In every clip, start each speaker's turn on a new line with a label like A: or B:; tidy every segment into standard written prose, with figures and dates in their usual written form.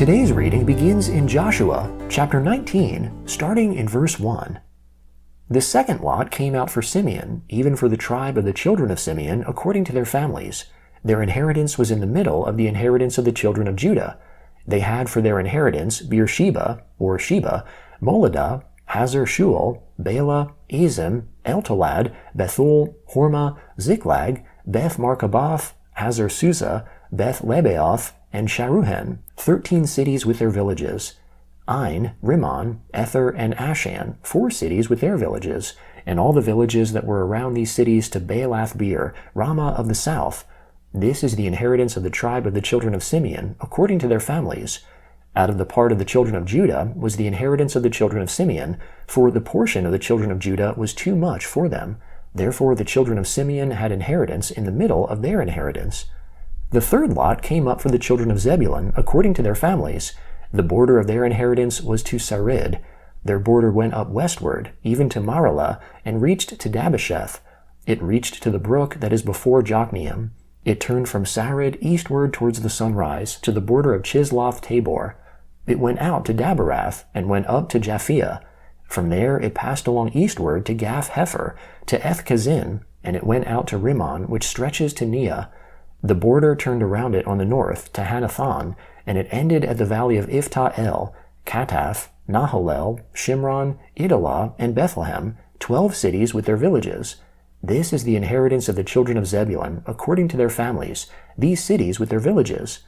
A: Today's reading begins in Joshua, chapter 19, starting in verse 1. The second lot came out for Simeon, even for the tribe of the children of Simeon, according to their families. Their inheritance was in the middle of the inheritance of the children of Judah. They had for their inheritance Beersheba, or Sheba, Moladah, Hazar-Shual, Bela, Ezim, Eltolad, Bethul, Hormah, Ziklag, Beth-Markaboth, Hazar-Susa, Beth-Lebaoth, and Sharuhen, 13 cities with their villages. Ain, Rimmon, Ether, and Ashan, 4 cities with their villages, and all the villages that were around these cities to Baalath-beer, Ramah of the south. This is the inheritance of the tribe of the children of Simeon, according to their families. Out of the part of the children of Judah was the inheritance of the children of Simeon, for the portion of the children of Judah was too much for them. Therefore the children of Simeon had inheritance in the middle of their inheritance. The third lot came up for the children of Zebulun, according to their families. The border of their inheritance was to Sarid. Their border went up westward, even to Maralah, and reached to Dabbesheth. It reached to the brook that is before Jokneam. It turned from Sarid eastward towards the sunrise, to the border of Chisloth-Tabor. It went out to Daberath, and went up to Japhia. From there it passed along eastward to Gath-Hepher, to Ethkazin, and it went out to Rimmon, which stretches to Neah. The border turned around it on the north to Hanathon, and it ended at the valley of Iftah-El, Katath, Nahalel, Shimron, Idalah, and Bethlehem, 12 cities with their villages. This is the inheritance of the children of Zebulun, according to their families, these cities with their villages.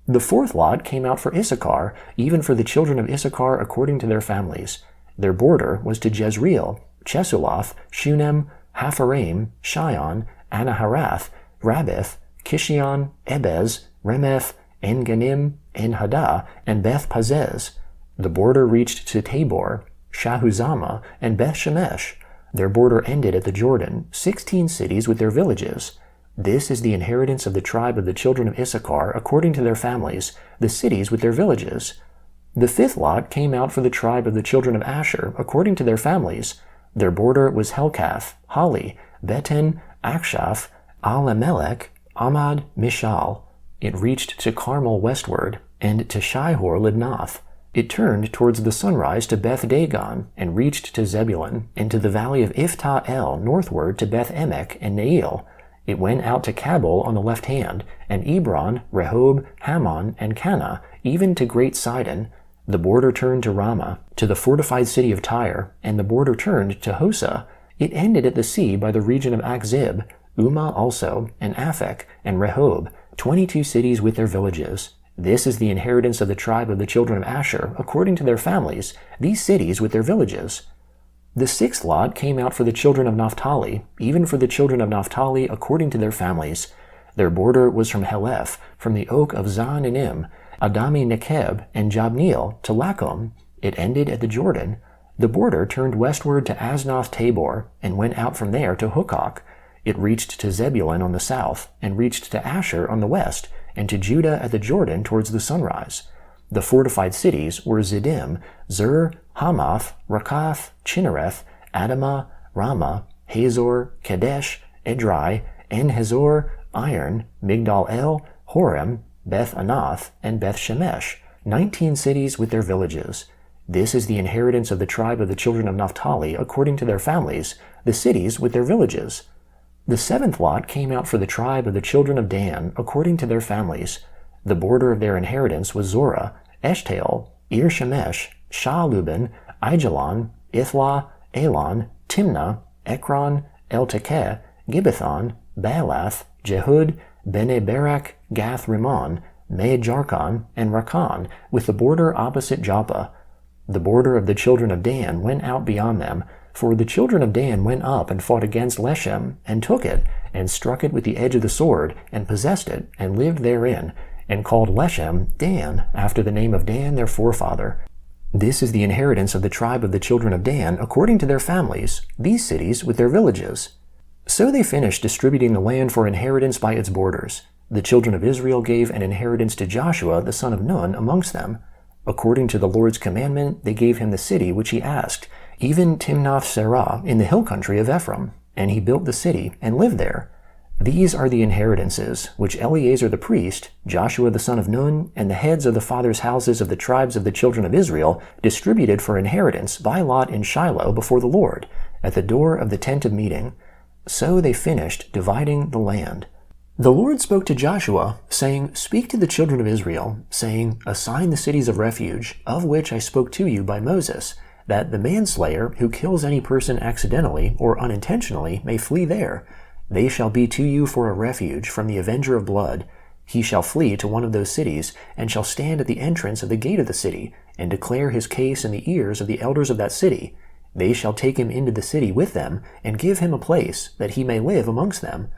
A: The fourth lot came out for Issachar, even for the children of Issachar according to their families. Their border was to Jezreel, Chesuloth, Shunem, Hapharaim, Shion, Anaharath, Rabbith, Kishion, Ebez, Remeth, En-Ganim, En-Haddah, and Beth-Pazez. The border reached to Tabor, Shahuzama, and Beth-Shemesh. Their border ended at the Jordan, 16 cities with their villages. This is the inheritance of the tribe of the children of Issachar according to their families, the cities with their villages. The fifth lot came out for the tribe of the children of Asher according to their families. Their border was Helkath, Hali, Beten, Akshaph, Al-Amelech, Amad, Mishal. It reached to Carmel westward, and to Shihor-Lidnath. It turned towards the sunrise to Beth-Dagon, and reached to Zebulun, and to the valley of Iftah-El northward to Beth-Emek and Nael. It went out to Cabul on the left hand, and Ebron, Rehob, Hammon, and Cana, even to Great Sidon. The border turned to Ramah, to the fortified city of Tyre, and the border turned to Hosa. It ended at the sea by the region of Akzib, Umah also, and Aphek, and Rehob, 22 cities with their villages. This is the inheritance of the tribe of the children of Asher, according to their families, these cities with their villages. The sixth lot came out for the children of Naphtali, even for the children of Naphtali according to their families. Their border was from Heleph, from the oak of Zananim, Adami-Nekeb, and Jabneel, to Lakum. It ended at the Jordan. The border turned westward to Aznoth-Tabor, and went out from there to Hukok. It reached to Zebulun on the south, and reached to Asher on the west, and to Judah at the Jordan towards the sunrise. The fortified cities were Ziddim, Zur, Hamath, Rakath, Chinnereth, Adamah, Ramah, Hazor, Kadesh, Edrei, En-Hazor, Iron, Migdal-El, Horem, Beth-Anath, and Beth-Shemesh, 19 cities with their villages. This is the inheritance of the tribe of the children of Naphtali according to their families, the cities with their villages. The seventh lot came out for the tribe of the children of Dan, according to their families. The border of their inheritance was Zorah, Eshtaol, Ir-Shemesh, Shah-Luban, Aijalon, Ithlah, Elon, Timnah, Ekron, El-Tekeh, Gibbethon, Baalath, Jehud, Bene-Berak, Gath-Rimmon, Me-Jarkon, and Rakan, with the border opposite Joppa. The border of the children of Dan went out beyond them, for the children of Dan went up and fought against Leshem, and took it, and struck it with the edge of the sword, and possessed it, and lived therein, and called Leshem Dan, after the name of Dan their forefather. This is the inheritance of the tribe of the children of Dan, according to their families, these cities with their villages. So they finished distributing the land for inheritance by its borders. The children of Israel gave an inheritance to Joshua the son of Nun amongst them. According to the Lord's commandment, they gave him the city which he asked, even Timnath-Serah in the hill country of Ephraim, and he built the city and lived there. These are the inheritances which Eleazar the priest, Joshua the son of Nun, and the heads of the fathers' houses of the tribes of the children of Israel distributed for inheritance by lot in Shiloh before the Lord, at the door of the tent of meeting. So they finished dividing the land. The Lord spoke to Joshua, saying, Speak to the children of Israel, saying, Assign the cities of refuge, of which I spoke to you by Moses, that the manslayer who kills any person accidentally or unintentionally may flee there. They shall be to you for a refuge from the avenger of blood. He shall flee to one of those cities, and shall stand at the entrance of the gate of the city, and declare his case in the ears of the elders of that city. They shall take him into the city with them, and give him a place, that he may live amongst them.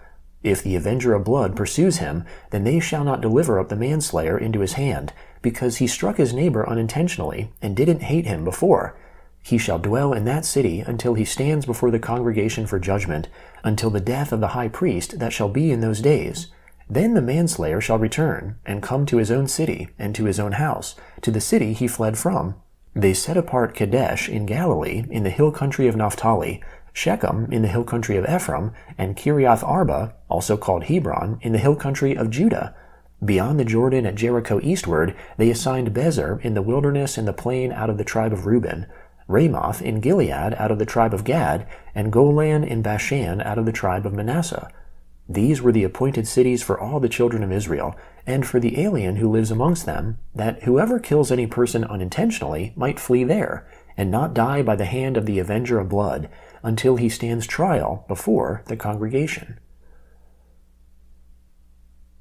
A: If the avenger of blood pursues him, then they shall not deliver up the manslayer into his hand, because he struck his neighbor unintentionally, and didn't hate him before. He shall dwell in that city until he stands before the congregation for judgment, until the death of the high priest that shall be in those days. Then the manslayer shall return, and come to his own city, and to his own house, to the city he fled from. They set apart Kadesh in Galilee, in the hill country of Naphtali, Shechem in the hill country of Ephraim, and Kiriath Arba, also called Hebron, in the hill country of Judah. Beyond the Jordan at Jericho eastward, they assigned Bezer in the wilderness in the plain out of the tribe of Reuben, Ramoth in Gilead out of the tribe of Gad, and Golan in Bashan out of the tribe of Manasseh. These were the appointed cities for all the children of Israel, and for the alien who lives amongst them, that whoever kills any person unintentionally might flee there, and not die by the hand of the avenger of blood, until he stands trial before the congregation.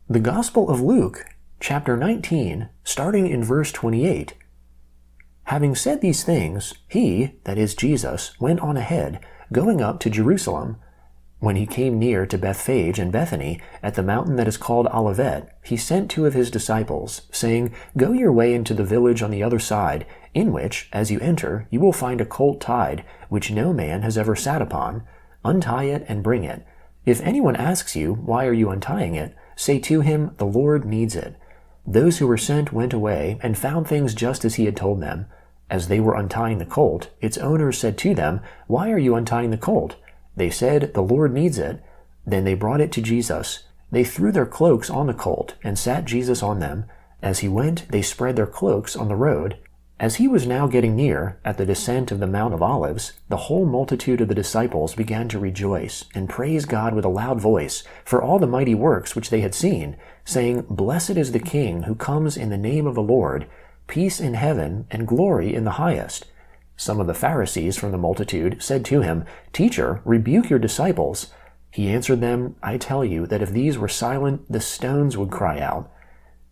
A: The Gospel of Luke, chapter 19, starting in verse 28. Having said these things, he, that is Jesus, went on ahead, going up to Jerusalem. When he came near to Bethphage and Bethany, at the mountain that is called Olivet, he sent 2 of his disciples, saying, Go your way into the village on the other side, in which, as you enter, you will find a colt tied, which no man has ever sat upon. Untie it and bring it. If anyone asks you, Why are you untying it? Say to him, The Lord needs it. Those who were sent went away, and found things just as he had told them. As they were untying the colt, its owners said to them, Why are you untying the colt? They said, The Lord needs it. Then they brought it to Jesus. They threw their cloaks on the colt, and sat Jesus on them. As he went, they spread their cloaks on the road. As he was now getting near, at the descent of the Mount of Olives, the whole multitude of the disciples began to rejoice, and praise God with a loud voice, for all the mighty works which they had seen, saying, Blessed is the King who comes in the name of the Lord, peace in heaven, and glory in the highest. Some of the Pharisees from the multitude said to him, Teacher, rebuke your disciples. He answered them, I tell you that if these were silent, the stones would cry out.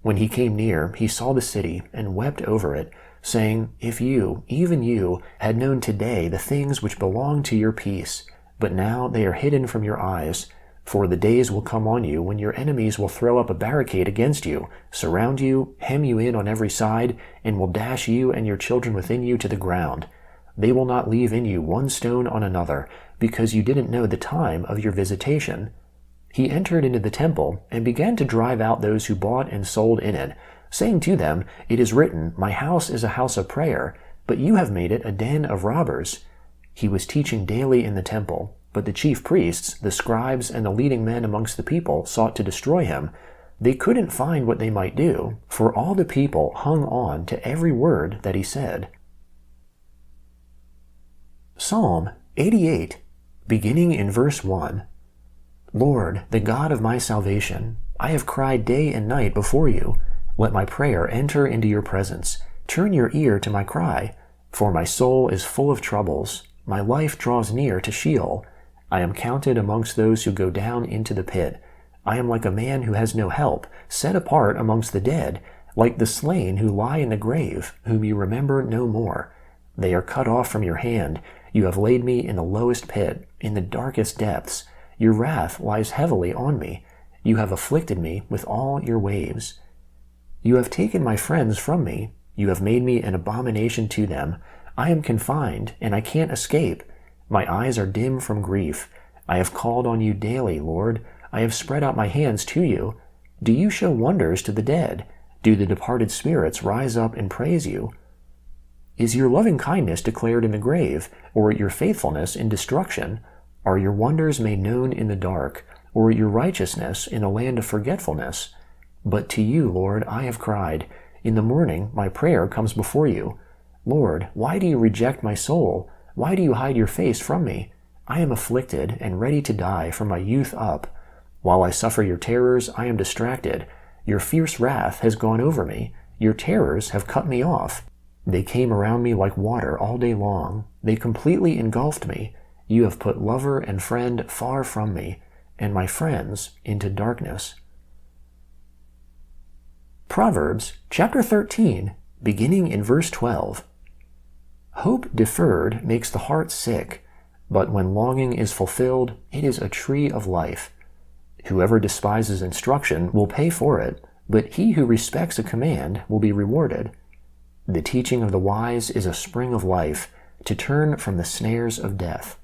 A: When he came near, he saw the city, and wept over it, saying, If you, even you, had known today the things which belong to your peace, but now they are hidden from your eyes. For the days will come on you when your enemies will throw up a barricade against you, surround you, hem you in on every side, and will dash you and your children within you to the ground. They will not leave in you one stone on another, because you didn't know the time of your visitation. He entered into the temple, and began to drive out those who bought and sold in it, saying to them, It is written, My house is a house of prayer, but you have made it a den of robbers. He was teaching daily in the temple, but the chief priests, the scribes, and the leading men amongst the people sought to destroy him. They couldn't find what they might do, for all the people hung on to every word that he said. Psalm 88, beginning in verse 1. Lord, the God of my salvation, I have cried day and night before you. Let my prayer enter into your presence. Turn your ear to my cry, for my soul is full of troubles. My life draws near to Sheol. I am counted amongst those who go down into the pit. I am like a man who has no help, set apart amongst the dead, like the slain who lie in the grave, whom you remember no more. They are cut off from your hand. You have laid me in the lowest pit, in the darkest depths. Your wrath lies heavily on me. You have afflicted me with all your waves. You have taken my friends from me. You have made me an abomination to them. I am confined, and I can't escape. My eyes are dim from grief. I have called on you daily, Lord. I have spread out my hands to you. Do you show wonders to the dead? Do the departed spirits rise up and praise you? Is your loving kindness declared in the grave, or your faithfulness in destruction? Are your wonders made known in the dark, or your righteousness in a land of forgetfulness. But to you, Lord, I have cried. In the morning my prayer comes before you. Lord, why do you reject my soul? Why do you hide your face from me? I am afflicted and ready to die from my youth up. While I suffer your terrors, I am distracted. Your fierce wrath has gone over me. Your terrors have cut me off. They came around me like water all day long. They completely engulfed me. You have put lover and friend far from me, and my friends into darkness. Proverbs chapter 13, beginning in verse 12. Hope deferred makes the heart sick, but when longing is fulfilled, it is a tree of life. Whoever despises instruction will pay for it, but he who respects a command will be rewarded. The teaching of the wise is a spring of life, to turn from the snares of death.